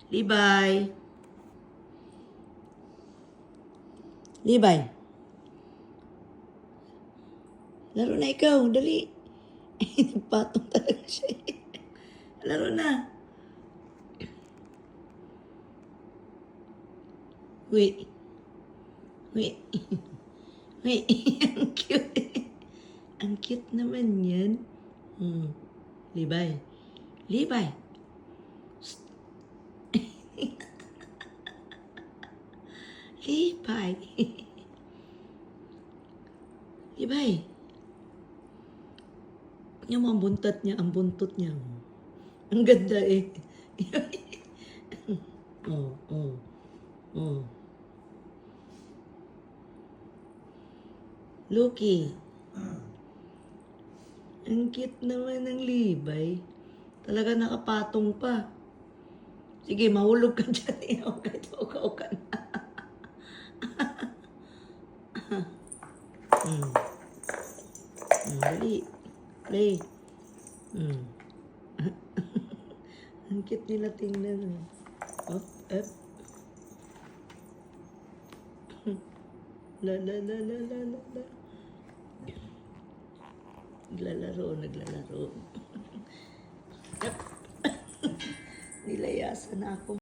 Libay. Libay. Laro na ikaw, dali. Nagpatong talaga siya. Laro na. Wait. Wait. Wait. Ang cute. Ang cute naman yan. Libay. Libay. Libay. Libay. Yung mga buntot niya, ang buntot niya. Ang ganda eh. Oh. Loki. Ang cute naman ng Libay. Talaga nakapatong pa. Sige, mahulog ka dyan. Uka ka na. Dali. Play. Ang cute nila tingnan. Up. La. Naglalaro. Nilayasan ako.